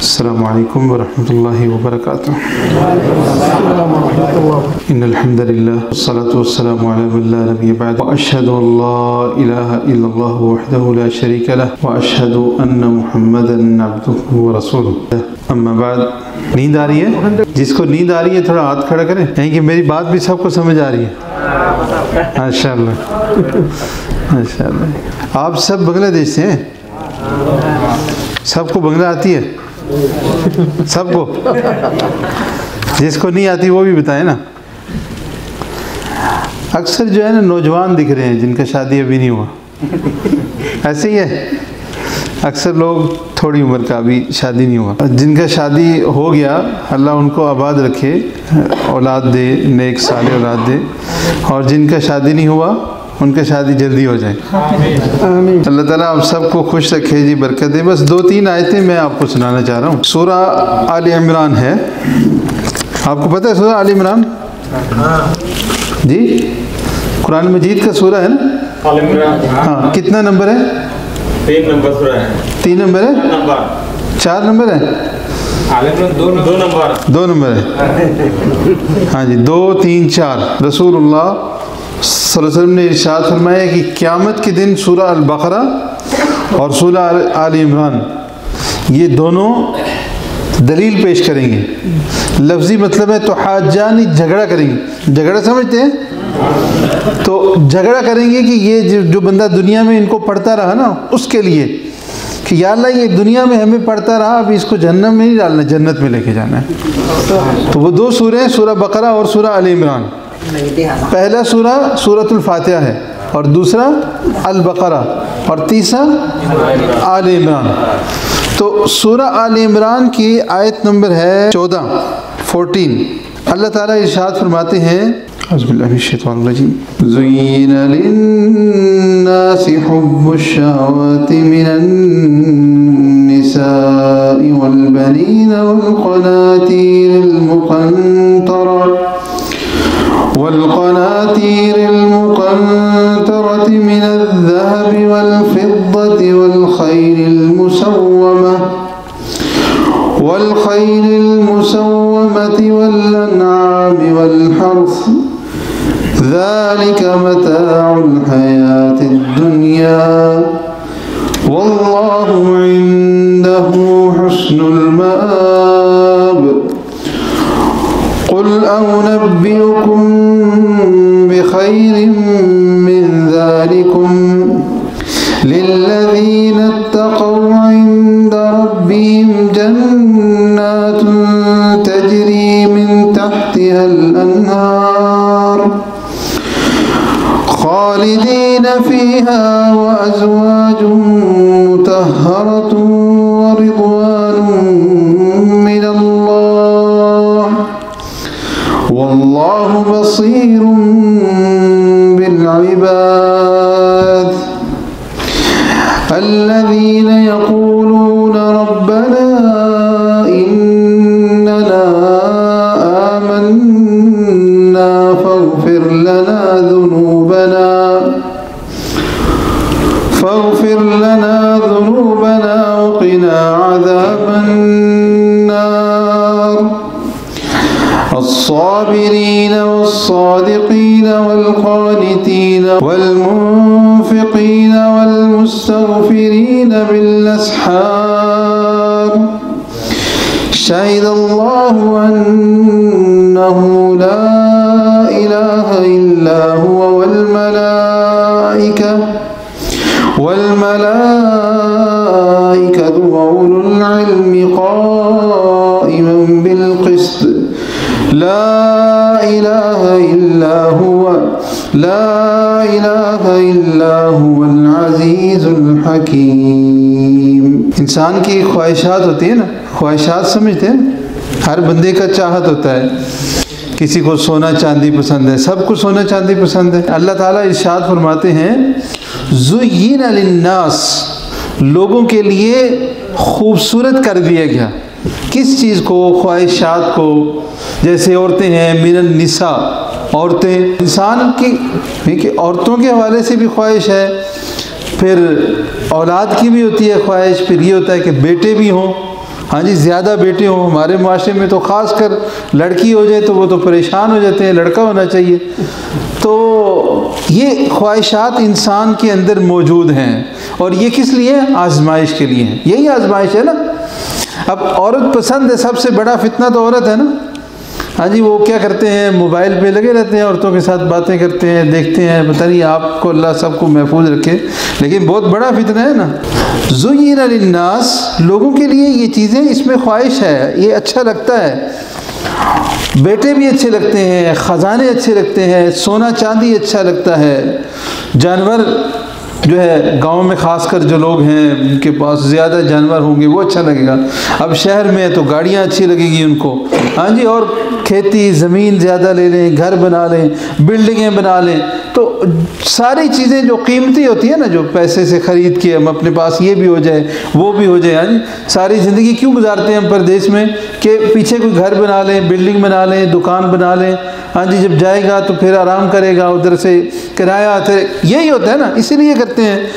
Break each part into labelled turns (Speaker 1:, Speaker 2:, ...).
Speaker 1: السلام علیکم ورحمۃ اللہ وبرکاتہ۔ ان الحمد للہ والصلاة والسلام علی من لا نبی بعد واشهد ان لا الہ الا اللہ وحدہ لا شریک لہ واشهد ان محمدا عبدہ ورسولہ۔ اما بعد، نیند آ رہی ہے؟ جس کو نیند آ رہی ہے تھوڑا ہاتھ کھڑا کریں، یعنی کہ میری بات بھی سب کو سمجھ آ رہی ہے؟ ماشاءاللہ ماشاءاللہ۔ آپ سب بنگلہ دیش سے ہیں؟ سب کو بنگلہ آتی ہے؟ سب کو؟ جس کو نہیں آتی وہ بھی بتائیں نا۔ اکثر جو ہے نا نوجوان دکھ رہے ہیں جن کا شادی ابھی نہیں ہوا، ایسے ہی ہے۔ اکثر لوگ تھوڑی عمر کا ابھی شادی نہیں ہوا۔ جن کا شادی ہو گیا اللہ ان کو آباد رکھے، اولاد دے، نیک صالح اولاد دے، اور جن کا شادی نہیں ہوا ان کا شادی جلدی ہو جائے۔ اللہ تعالیٰ آپ سب کو خوش رکھے جی، برکت دے۔ بس 2-3 آیتیں میں آپ کو سنانا چاہ رہا ہوں۔ سورہ آل عمران ہے، آپ کو پتہ ہے سورہ آل عمران؟ جی، قرآن مجید کا سورہ ہے نا؟ آل عمران۔ ہاں، کتنا نمبر ہے؟
Speaker 2: 3 نمبر سورہ ہے۔
Speaker 1: 3 نمبر ہے؟ 4 نمبر ہے؟
Speaker 2: آل عمران 2 نمبر۔
Speaker 1: 2 نمبر ہے، ہاں جی، 2 3 4۔ رسول اللہ صلی اللہ علیہ وسلم نے ارشاد فرمایا کہ قیامت کے دن سورہ البقرہ اور سورہ آل عمران یہ دونوں دلیل پیش کریں گے۔ لفظی مطلب ہے تو حاجانی، جھگڑا کریں گے۔ جھگڑا سمجھتے ہیں؟ تو جھگڑا کریں گے کہ یہ جو بندہ دنیا میں ان کو پڑھتا رہا نا اس کے لیے کہ یا اللہ یہ دنیا میں ہمیں پڑھتا رہا، اب اس کو جہنم میں نہیں ڈالنا، جنت میں لے کے جانا ہے۔ تو وہ 2 سورے ہیں، سورہ بقرہ اور سورہ آل عمران۔ پہلا سورہ سورۃ الفاتحہ ہے اور دوسرا البقرہ اور تیسرا آل عمران۔ تو سورہ آل عمران کی آیت نمبر ہے 14۔ اللہ تعالیٰ ارشاد فرماتے ہیں، اعوذ باللہ من الشیطان الرجیم، زُيِّنَ لِلنَّاسِ حُبُّ الشَّهَوَاتِ مِنَ النِّسَاءِ وَالْبَنِينَ والقناطير المقنطرة من الذهب والفضة والخيل المسومة والأنعام والحرث، ذلك متاع الحياة الدنيا والله عنده حسن المآب۔ قل أنبئكم بخير من ذلكم للذين اتقوا عند ربهم جنات تجري من تحتها الأنهار خالدين فيها وأزواج مطهرة ورضوان من الله والله بصير بالعباد۔ الذين يقولون ربنا إننا آمنا فاغفر لنا ذنوبنا وقنا عذاب النار۔ الصابرين والصادقين والقانتين والمنفقين والمستغفرين بالأسحار، شهد الله أنه لا إله إلا هو والملائكة وأولو العلم قائما بالقسط، لا إله إلا هو العزيز الحكيم۔ انسان کی خواہشات ہوتی ہیں نا، خواہشات سمجھتے ہیں؟ ہر بندے کا چاہت ہوتا ہے، کسی کو سونا چاندی پسند ہے، سب کو سونا چاندی پسند ہے۔ اللہ تعالیٰ ارشاد فرماتے ہیں زُيِّنَ لِلنَّاسِ، لوگوں کے لیے خوبصورت کر دیا گیا۔ کس چیز کو؟ خواہشات کو۔ جیسے عورتیں ہیں، من النساء، عورتیں، انسان کی عورتوں کے حوالے سے بھی خواہش ہے، پھر اولاد کی بھی ہوتی ہے خواہش، پھر یہ ہوتا ہے کہ بیٹے بھی ہوں ہاں جی زیادہ بیٹے ہوں. ہمارے معاشرے میں تو خاص کر لڑکی ہو جائے تو وہ تو پریشان ہو جاتے ہیں, لڑکا ہونا چاہیے. تو یہ خواہشات انسان کے اندر موجود ہیں, اور یہ کس لیے؟ آزمائش کے لیے ہیں. یہی آزمائش ہے نا. اب عورت پسند ہے, سب سے بڑا فتنہ تو عورت ہے نا. ہاں جی وہ کیا کرتے ہیں, موبائل پہ لگے رہتے ہیں, عورتوں کے ساتھ باتیں کرتے ہیں, دیکھتے ہیں. پتہ نہیں آپ کو اللہ سب کو محفوظ رکھے, لیکن بہت بڑا فتنہ ہے نا. زُيِّنَ لِلنَّاسِ, لوگوں کے لیے یہ چیزیں, اس میں خواہش ہے, یہ اچھا لگتا ہے. بیٹے بھی اچھے لگتے ہیں, خزانے اچھے لگتے ہیں, سونا چاندی اچھا لگتا ہے, جانور جو ہے گاؤں میں خاص کر جو لوگ ہیں ان کے پاس زیادہ جانور ہوں گے وہ اچھا لگے گا. اب شہر میں تو گاڑیاں اچھی لگیں گی ان کو. ہاں جی, اور کھیتی زمین زیادہ لے لیں, گھر بنا لیں, بلڈنگیں بنا لیں. تو ساری چیزیں جو قیمتی ہوتی ہیں نا, جو پیسے سے خرید کے ہم اپنے پاس یہ بھی ہو جائے وہ بھی ہو جائے. ہاں جی, ساری زندگی کیوں گزارتے ہیں ہم پردیس میں کہ پیچھے کوئی گھر بنا لیں, بلڈنگ بنا لیں, دکان بنا لیں. ہاں جی, جب جائے گا تو پھر آرام کرے گا, ادھر سے کرایہ آتے, یہی ہوتا ہے نا, اسی لیے کرتے ہیں.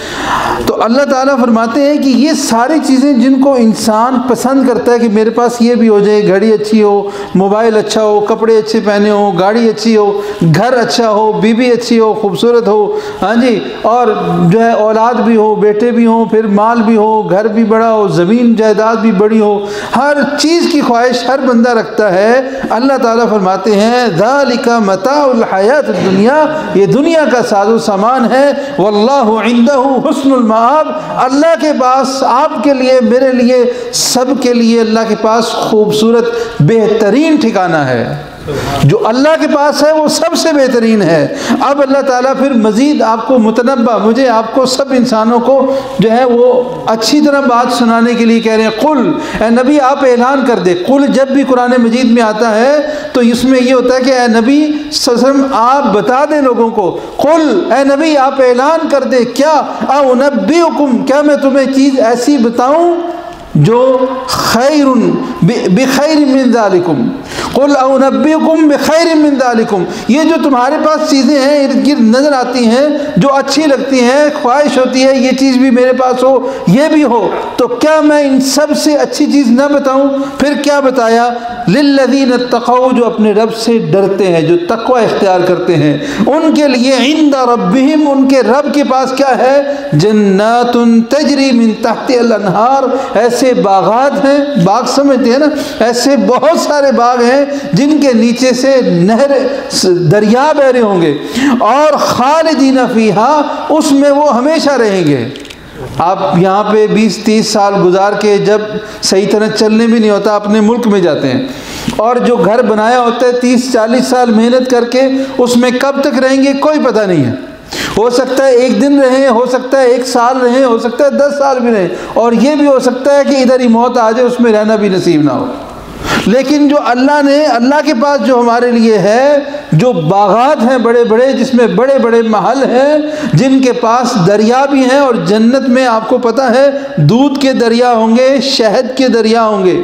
Speaker 1: تو اللہ تعالیٰ فرماتے ہیں کہ یہ ساری چیزیں جن کو انسان پسند کرتا ہے کہ میرے پاس یہ بھی ہو جائے, گھڑی اچھی ہو, موبائل اچھا ہو, کپڑے اچھے پہنے ہوں, گاڑی اچھی ہو, گھر اچھا ہو, بیوی اچھی ہو, خوبصورت ہو. ہاں جی, اور جو ہے اولاد بھی ہو, بیٹے بھی ہوں, پھر مال بھی ہو, گھر بھی بڑا ہو, زمین جائیداد بھی بڑی ہو, ہر چیز کی خواہش ہر بندہ رکھتا ہے. اللہ تعالیٰ فرماتے ہیں ذالک متاع الحیات الدنیا, یہ دنیا کا ساز و سامان ہے. واللہ عندہ حسن المآب, اللہ کے پاس آپ کے لیے, میرے لیے, سب کے لیے اللہ کے پاس خوبصورت بہترین ٹھکانہ ہے. جو اللہ کے پاس ہے وہ سب سے بہترین ہے. اب اللہ تعالیٰ پھر مزید آپ کو متنبع, مجھے آپ کو سب انسانوں کو جو ہے وہ اچھی طرح بات سنانے کے لیے کہہ رہے ہیں. قل, اے نبی آپ اعلان کر دے. قل جب بھی قرآن مجید میں آتا ہے تو اس میں یہ ہوتا ہے کہ اے نبی صلی اللہ علیہ وسلم آپ بتا دیں لوگوں کو. قل, اے نبی آپ اعلان کر دے. کیا؟ اُنَبِّئُکُم, کیا میں تمہیں چیز ایسی بتاؤں جو خیر بخیر من ذالکم. قل اُنَبِّئُکم بخیر من ذالکم, یہ جو تمہارے پاس چیزیں ہیں ارد گرد نظر آتی ہیں جو اچھی لگتی ہیں, خواہش ہوتی ہے یہ چیز بھی میرے پاس ہو, یہ بھی ہو, تو کیا میں ان سب سے اچھی چیز نہ بتاؤں؟ پھر کیا بتایا؟ للذین اتقوا, جو اپنے رب سے ڈرتے ہیں, جو تقوی اختیار کرتے ہیں, ان کے لیے عند ربہم, ان کے رب کے پاس کیا ہے؟ جنات تجری من تحت الانہار, ایسے باغات ہیں, باغ سمجھتے ہیں نا, ایسے بہت سارے باغ ہیں جن کے نیچے سے نہر دریا بہ رہے ہوں گے, اور خالدین فیہا, اس میں وہ ہمیشہ رہیں گے. آپ یہاں پہ 20-30 سال گزار کے جب صحیح طرح چلنے بھی نہیں ہوتا اپنے ملک میں جاتے ہیں, اور جو گھر بنایا ہوتا ہے 30-40 سال محنت کر کے, اس میں کب تک رہیں گے کوئی پتہ نہیں ہے. ہو سکتا ہے ایک دن رہیں, ہو سکتا ہے 1 سال رہیں, ہو سکتا ہے 10 سال بھی رہیں, اور یہ بھی ہو سکتا ہے کہ ادھر ہی موت آ جائے, اس میں رہنا بھی نصیب نہ ہو. لیکن جو اللہ نے, اللہ کے پاس جو ہمارے لیے ہے, جو باغات ہیں بڑے بڑے, جس میں بڑے بڑے محل ہیں, جن کے پاس دریا بھی ہیں, اور جنت میں آپ کو پتہ ہے دودھ کے دریا ہوں گے, شہد کے دریا ہوں گے,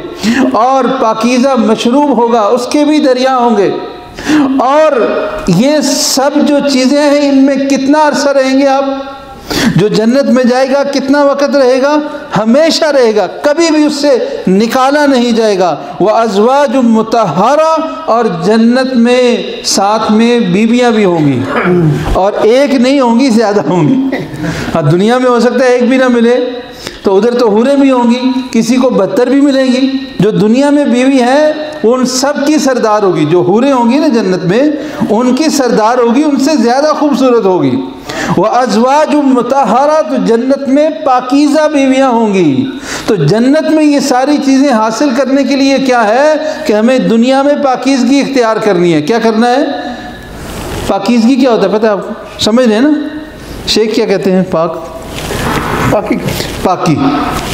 Speaker 1: اور پاکیزہ مشروب ہوگا اس کے بھی دریا ہوں گے. اور یہ سب جو چیزیں ہیں ان میں کتنا عرصہ رہیں گے آپ؟ جو جنت میں جائے گا کتنا وقت رہے گا؟ ہمیشہ رہے گا, کبھی بھی اس سے نکالا نہیں جائے گا. وَأَزْوَاجٌ مُطَهَّرَةٌ, اور جنت میں ساتھ میں بیویاں بھی ہوں گی, اور ایک نہیں ہوں گی, زیادہ ہوں گی. ہاں دنیا میں ہو سکتا ہے ایک بھی نہ ملے, تو ادھر تو حوریں بھی ہوں گی, کسی کو 72 بھی ملیں گی. جو دنیا میں بیوی ہے ان سب کی سردار ہوگی, جو حوریں ہوں گی نا جنت میں ان کی سردار ہوگی, ان سے زیادہ خوبصورت ہوگی. وَأَزْوَاجٌ مُطَهَّرَةٌ, تو جنت میں پاکیزہ بیویاں ہوں گی. تو جنت میں یہ ساری چیزیں حاصل کرنے کے لیے کیا ہے کہ ہمیں دنیا میں پاکیزگی اختیار کرنی ہے. کیا کرنا ہے؟ پاکیزگی کیا ہوتا ہے پتہ ہے آپ؟ سمجھ رہے ہیں نا؟ شیخ کیا کہتے ہیں؟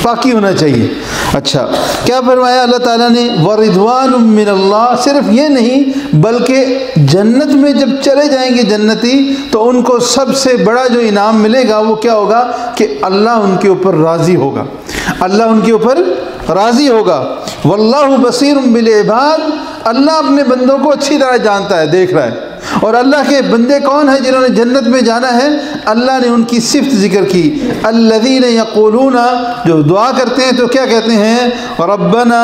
Speaker 1: پاکی ہونا چاہیے. اچھا, کیا فرمایا اللہ تعالیٰ نے؟ وَرِضْوَانٌ مِّنَ اللَّهِ, صرف یہ نہیں بلکہ جنت میں جب چلے جائیں گے جنتی تو ان کو سب سے بڑا جو انعام ملے گا وہ کیا ہوگا کہ اللہ ان کے اوپر راضی ہوگا, اللہ ان کے اوپر راضی ہوگا. وَاللَّهُ بَصِيرٌ بِالْعِبَادِ, اللہ اپنے بندوں کو اچھی طرح جانتا ہے, دیکھ رہا ہے. اور اللہ کے بندے کون ہیں جنہوں نے جنت میں جانا ہے؟ اللہ نے ان کی صفت ذکر کی، الذین یقولون، جو دعا کرتے ہیں تو کیا کہتے ہیں؟ ربنا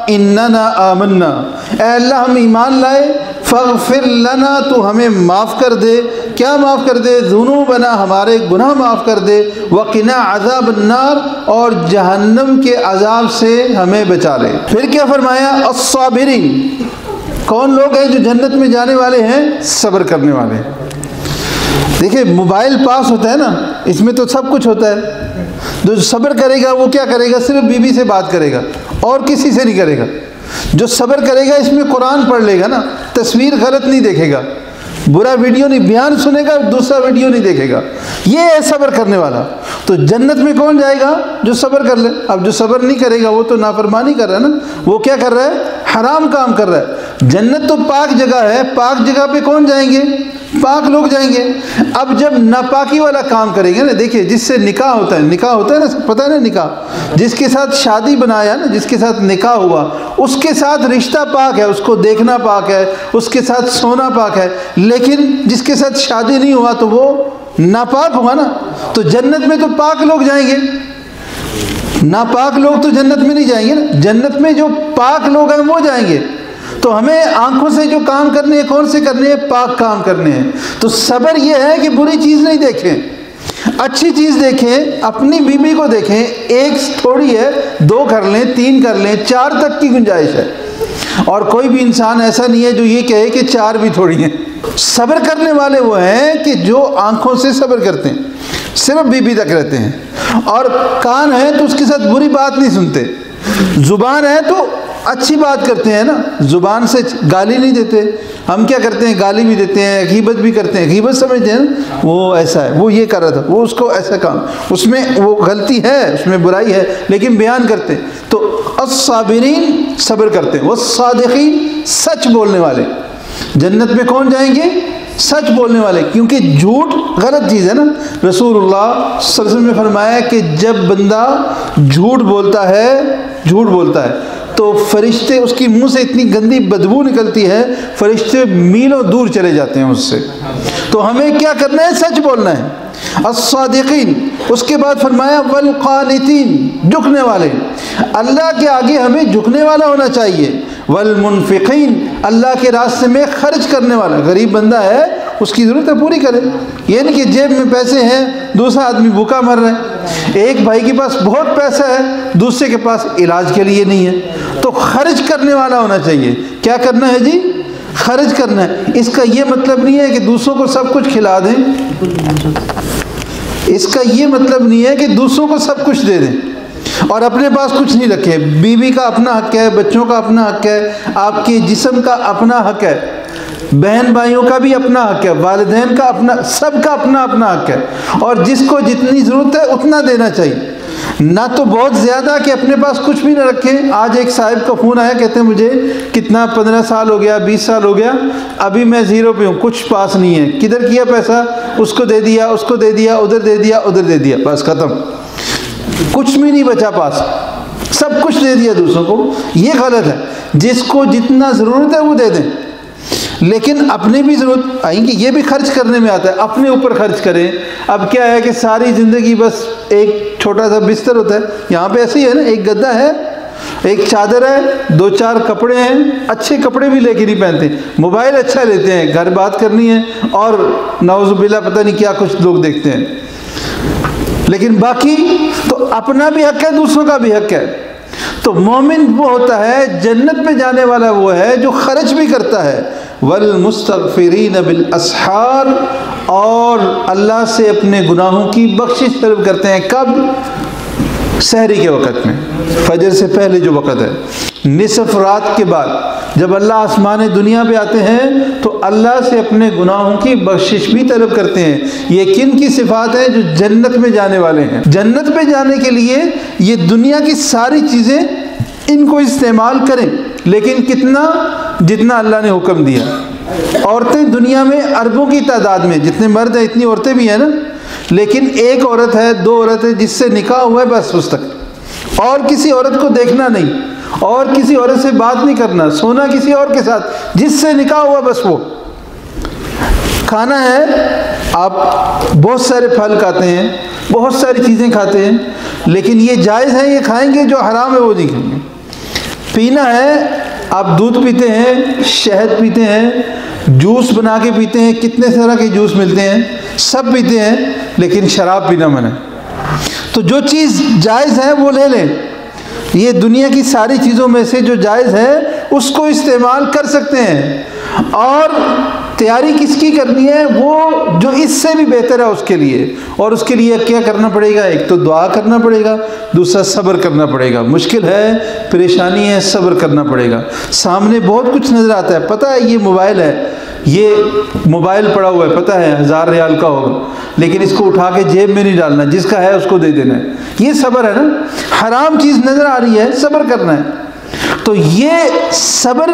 Speaker 1: اننا آمنا، اے اللہ ہم ایمان لائے، فاغفر لنا، تو ہمیں معاف کر دے، کیا معاف کر دے؟ ذنوبنا، ہمارے گناہ معاف کر دے، وقنا عذاب النار، اور جہنم کے عذاب سے ہمیں بچا لے۔ پھر کیا فرمایا؟ الصابرین، کون لوگ ہیں جو جنت میں جانے والے ہیں؟ صبر کرنے والے۔ دیکھیں موبائل پاس ہوتا ہے نا، اس میں تو سب کچھ ہوتا ہے، جو صبر کرے گا وہ کیا کرے گا؟ صرف بیوی سے بات کرے گا اور کسی سے نہیں کرے گا۔ جو صبر کرے گا اس میں قرآن پڑھ لے گا نا، تصویر غلط نہیں دیکھے گا، برا ویڈیو نہیں، بیان سنے گا، دوسرا ویڈیو نہیں دیکھے گا، یہ ہے صبر کرنے والا۔ تو جنت میں کون جائے گا؟ جو صبر کر لے۔ اب جو صبر نہیں کرے گا وہ تو نافرمانی کر رہا ہے نا، وہ کیا کر رہا ہے؟ حرام کام کر رہا ہے۔ جنت تو پاک جگہ ہے، پاک جگہ پہ کون جائیں گے؟ پاک لوگ جائیں گے۔ اب جب ناپاکی والا کام کریں گے نا، دیکھیں جس سے نکاح ہوتا ہے نا، پتہ ہے نا نکاح، جس کے ساتھ شادی بنایا نا، جس کے ساتھ نکاح ہوا، اس کے ساتھ رشتہ پاک ہے، اس کو دیکھنا پاک ہے، اس کے ساتھ سونا پاک ہے، لیکن جس کے ساتھ شادی نہیں ہوا تو وہ ناپاک ہوا نا۔ تو جنت میں تو پاک لوگ جائیں گے، ناپاک لوگ تو جنت میں نہیں جائیں گے نا، جنت میں جو پاک لوگ ہیں وہ جائیں گے۔ تو ہمیں آنکھوں سے جو کام کرنے ہیں کون سے کرنے ہیں؟ پاک کام کرنے ہیں۔ تو صبر یہ ہے کہ بری چیز نہیں دیکھیں، اچھی چیز دیکھیں، اپنی بیوی کو دیکھیں، ایک تھوڑی ہے، 2 کر لیں، 3 کر لیں، 4 تک کی گنجائش ہے، اور کوئی بھی انسان ایسا نہیں ہے جو یہ کہے کہ 4 بھی تھوڑی ہیں۔ صبر کرنے والے وہ ہیں کہ جو آنکھوں سے صبر کرتے ہیں، صرف بیوی تک رہتے ہیں، اور کان ہے تو اس کے ساتھ بری بات نہیں سنتے، زبان ہے تو اچھی بات کرتے ہیں نا، زبان سے گالی نہیں دیتے۔ ہم کیا کرتے ہیں؟ گالی بھی دیتے ہیں، غیبت بھی کرتے ہیں، غیبت سمجھتے ہیں نا، وہ ایسا ہے، وہ یہ کر رہا تھا، وہ اس کو ایسا کام، اس میں وہ غلطی ہے، اس میں برائی ہے، لیکن بیان کرتے ہیں۔ تو الصابرین، صبر کرتے ہیں، والصادقین، سچ بولنے والے۔ جنت میں کون جائیں گے؟ سچ بولنے والے، کیونکہ جھوٹ غلط چیز ہے نا۔ رسول اللہ صلی اللہ علیہ وسلم نے فرمایا کہ جب بندہ جھوٹ بولتا ہے تو فرشتے، اس کی منہ سے اتنی گندی بدبو نکلتی ہے، فرشتے میلوں دور چلے جاتے ہیں اس سے۔ تو ہمیں کیا کرنا ہے؟ سچ بولنا ہے۔ الصادقین، اس کے بعد فرمایا والقانتین، جھکنے والے، اللہ کے آگے ہمیں جھکنے والا ہونا چاہیے۔ والمنفقین، اللہ کے راستے میں خرچ کرنے والا۔ غریب بندہ ہے، اس کی ضرورت پوری کرے، یہ نہیں کہ جیب میں پیسے ہیں دوسرا آدمی بھوکا مر رہا ہے۔ ایک بھائی کے پاس بہت پیسہ ہے، دوسرے کے پاس علاج کے لیے نہیں ہے، تو خرچ کرنے والا ہونا چاہیے۔ کیا کرنا ہے جی؟ خرچ کرنا ہے۔ اس کا یہ مطلب نہیں ہے کہ دوسروں کو سب کچھ کھلا دیں، اس کا یہ مطلب نہیں ہے کہ دوسروں کو سب کچھ دے دیں اور اپنے پاس کچھ نہیں رکھے۔ بیوی کا اپنا حق ہے، بچوں کا اپنا حق ہے، آپ کے جسم کا اپنا حق ہے، بہن بھائیوں کا بھی اپنا حق ہے، والدین کا اپنا، سب کا اپنا اپنا حق ہے، اور جس کو جتنی ضرورت ہے اتنا دینا چاہیے، نہ تو بہت زیادہ کہ اپنے پاس کچھ بھی نہ رکھیں۔ آج ایک صاحب کا فون آیا، کہتے ہیں مجھے کتنا 15 سال ہو گیا، 20 سال ہو گیا، ابھی میں زیرو پہ ہوں، کچھ پاس نہیں ہے۔ کدھر کیا پیسہ؟ اس کو دے دیا، اس کو دے دیا، ادھر دے دیا، ادھر دے دیا، بس ختم، کچھ بھی نہیں بچا پاس، سب کچھ دے دیا دوسروں کو۔ یہ غلط ہے، جس کو جتنا ضرورت ہے وہ دے دیں، لیکن اپنے بھی ضرورت آئیں گی، یہ بھی خرچ کرنے میں آتا ہے، اپنے اوپر خرچ کریں۔ اب کیا ہے کہ ساری زندگی بس ایک چھوٹا سا بستر ہوتا ہے، یہاں پہ ایسے ہی ہے نا، ایک گدا ہے، ایک چادر ہے، 2-4 کپڑے ہیں، اچھے کپڑے بھی لے کے نہیں پہنتے، موبائل اچھا لیتے ہیں، گھر بات کرنی ہے، اور نعوذ باللہ پتہ نہیں کیا کچھ لوگ دیکھتے ہیں، لیکن باقی تو اپنا بھی حق ہے، دوسروں کا بھی حق ہے۔ تو مومن وہ ہوتا ہے، جنت میں جانے والا وہ ہے جو خرچ بھی کرتا ہے۔ والمستغفرین بالاسحار، اور اللہ سے اپنے گناہوں کی بخشش طلب کرتے ہیں۔ کب؟ سحری کے وقت میں، فجر سے پہلے جو وقت ہے، نصف رات کے بعد جب اللہ آسمان دنیا پہ آتے ہیں تو اللہ سے اپنے گناہوں کی بخشش بھی طلب کرتے ہیں۔ یہ کن کی صفات ہیں؟ جو جنت میں جانے والے ہیں۔ جنت میں جانے کے لیے یہ دنیا کی ساری چیزیں ان کو استعمال کریں، لیکن کتنا؟ جتنا اللہ نے حکم دیا۔ عورتیں دنیا میں اربوں کی تعداد میں، جتنے مرد ہیں اتنی عورتیں بھی ہیں نا، لیکن ایک عورت ہے، 2 عورتیں جس سے نکاح ہوا ہے، بس اس تک، اور کسی عورت کو دیکھنا نہیں، اور کسی عورت سے بات نہیں کرنا، سونا کسی اور کے ساتھ، جس سے نکاح ہوا بس وہ۔ کھانا ہے، آپ بہت سارے پھل کھاتے ہیں، بہت ساری چیزیں کھاتے ہیں، لیکن یہ جائز ہے یہ کھائیں گے، جو حرام ہے وہ نہیں کھائیں گے۔ پینا ہے، آپ دودھ پیتے ہیں، شہد پیتے ہیں، جوس بنا کے پیتے ہیں، کتنے طرح کے جوس ملتے ہیں، سب پیتے ہیں، لیکن شراب پینا منع ہے۔ تو جو چیز جائز ہے وہ لے لیں۔ یہ دنیا کی ساری چیزوں میں سے جو جائز ہے اس کو استعمال کر سکتے ہیں، اور تیاری کس کی کرنی ہے؟ وہ جو اس سے بھی بہتر ہے اس کے لیے۔ اور اس کے لیے کیا کرنا پڑے گا؟ ایک تو دعا کرنا پڑے گا، دوسرا صبر کرنا پڑے گا۔ مشکل ہے، پریشانی ہے، صبر کرنا پڑے گا۔ سامنے بہت کچھ نظر آتا ہے، پتہ ہے یہ موبائل ہے، یہ موبائل پڑا ہوا ہے، پتہ ہے 1000 ریال کا ہوگا، لیکن اس کو اٹھا کے جیب میں نہیں ڈالنا، جس کا ہے اس کو دے دینا ہے۔ یہ صبر ہے نا۔ حرام چیز نظر آ رہی ہے، صبر کرنا ہے۔ تو یہ صبر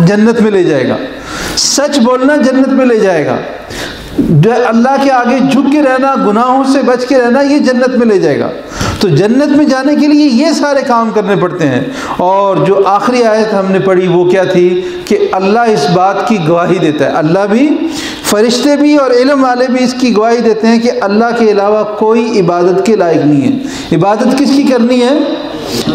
Speaker 1: جنت میں لے جائے گا، سچ بولنا جنت میں لے جائے گا، اللہ کے آگے جھک کے رہنا، گناہوں سے بچ کے رہنا، یہ جنت میں لے جائے گا۔ تو جنت میں جانے کے لیے یہ سارے کام کرنے پڑتے ہیں۔ اور جو آخری آیت ہم نے پڑھی وہ کیا تھی؟ کہ اللہ اس بات کی گواہی دیتا ہے، اللہ بھی، فرشتے بھی اور علم والے بھی اس کی گواہی دیتے ہیں کہ اللہ کے علاوہ کوئی عبادت کے لائق نہیں ہے۔ عبادت کس کی کرنی ہے؟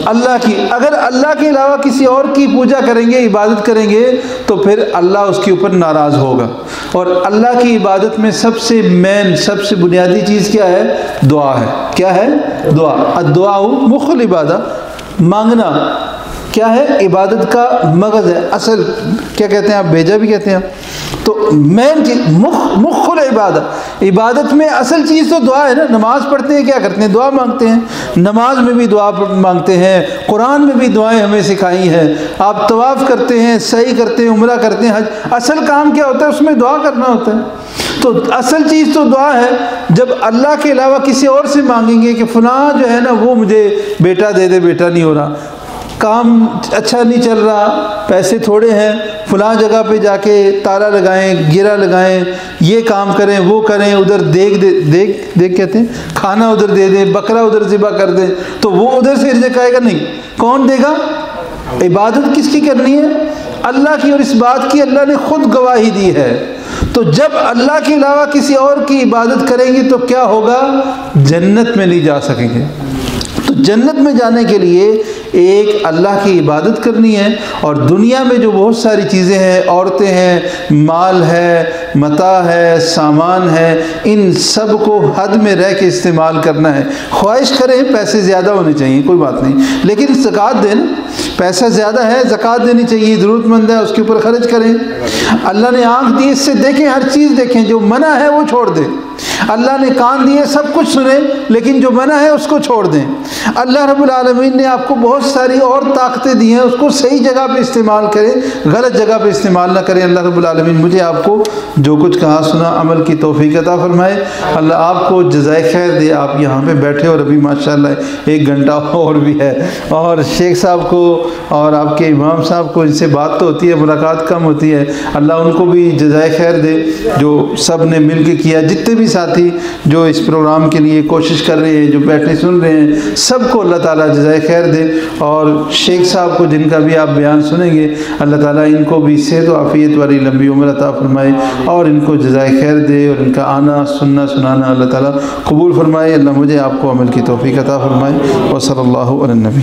Speaker 1: اللہ کی۔ اگر اللہ کے علاوہ کسی اور کی پوجا کریں گے، عبادت کریں گے، تو پھر اللہ اس کے اوپر ناراض ہوگا۔ اور اللہ کی عبادت میں سب سے مین، سب سے بنیادی چیز کیا ہے؟ دعا ہے۔ کیا ہے؟ دعا۔ الدعاء مخ العبادہ، مانگنا کیا ہے؟ عبادت کا مغز ہے، اصل کیا کہتے ہیں آپ؟ بیجا بھی کہتے ہیں۔ تو مین چیز مخ العبادہ، عبادت میں اصل چیز تو دعا ہے نا۔ نماز پڑھتے ہیں، کیا کرتے ہیں؟ دعا مانگتے ہیں۔ نماز میں بھی دعا مانگتے ہیں، قرآن میں بھی دعائیں ہمیں سکھائی ہیں۔ آپ طواف کرتے ہیں، سعی کرتے ہیں، عمرہ کرتے ہیں، حج، اصل کام کیا ہوتا ہے؟ اس میں دعا کرنا ہوتا ہے۔ تو اصل چیز تو دعا ہے۔ جب اللہ کے علاوہ کسی اور سے مانگیں گے کہ فلاں جو ہے نا وہ مجھے بیٹا دے دے، بیٹا نہیں ہو رہا، کام اچھا نہیں چل رہا، پیسے تھوڑے ہیں، فلاں جگہ پہ جا کے تالا لگائیں، گرا لگائیں، یہ کام کریں، وہ کریں، ادھر دیکھ کہتے ہیں، کھانا ادھر دے دیں، بکرا ادھر ذبح کر دیں، تو وہ ادھر سے رزق آئے گا نہیں۔ کون دے گا؟ عبادت کس کی کرنی ہے؟ اللہ کی۔ اور اس بات کی اللہ نے خود گواہی دی ہے۔ تو جب اللہ کے علاوہ کسی اور کی عبادت کریں گے تو کیا ہوگا؟ جنت میں نہیں جا سکیں گے۔ تو جنت میں جانے کے لیے ایک اللہ کی عبادت کرنی ہے، اور دنیا میں جو بہت ساری چیزیں ہیں، عورتیں ہیں، مال ہے، متاع ہے، سامان ہے، ان سب کو حد میں رہ کے استعمال کرنا ہے۔ خواہش کریں پیسے زیادہ ہونے چاہیے، کوئی بات نہیں، لیکن زکوٰۃ دیں نا۔ پیسہ زیادہ ہے، زکوٰۃ دینی چاہیے، ضرورت مند ہے اس کے اوپر خرچ کریں۔ اللہ نے آنکھ دی، اس سے دیکھیں، ہر چیز دیکھیں، جو منع ہے وہ چھوڑ دیں۔ اللہ نے کان دیے، سب کچھ سنیں، لیکن جو منع ہے اس کو چھوڑ دیں۔ اللہ رب العالمین نے آپ کو بہت ساری اور طاقتیں دی ہیں، اس کو صحیح جگہ پہ استعمال کریں، غلط جگہ پہ استعمال نہ کریں۔ اللہ رب العالمین مجھے آپ کو جو کچھ کہا سنا عمل کی توفیق عطا فرمائے۔ اللہ آپ کو جزائے خیر دے۔ آپ یہاں پہ بیٹھے اور ابھی ماشاءاللہ 1 گھنٹہ اور بھی ہے، اور شیخ صاحب کو اور آپ کے امام صاحب کو ان سے بات تو ہوتی ہے، ملاقات کم ہوتی ہے۔ اللہ ان کو بھی جزائے خیر دے، جو سب نے مل کے کیا، جتنے بھی ساتھی جو اس پروگرام کے لیے کوشش کر رہے ہیں، جو بیٹھے سن رہے ہیں، سب کو اللہ تعالیٰ جزائے خیر دے۔ اور شیخ صاحب کو جن کا بھی آپ بیان سنیں گے، اللہ تعالیٰ ان کو بھی صحت و عافیت والی لمبی عمر عطا فرمائے، اور ان کو جزائے خیر دے، اور ان کا آنا سننا سنانا اللہ تعالیٰ قبول فرمائے۔ اللہ مجھے آپ کو عمل کی توفیق عطا فرمائے۔ وصلی اللہ علی النبی۔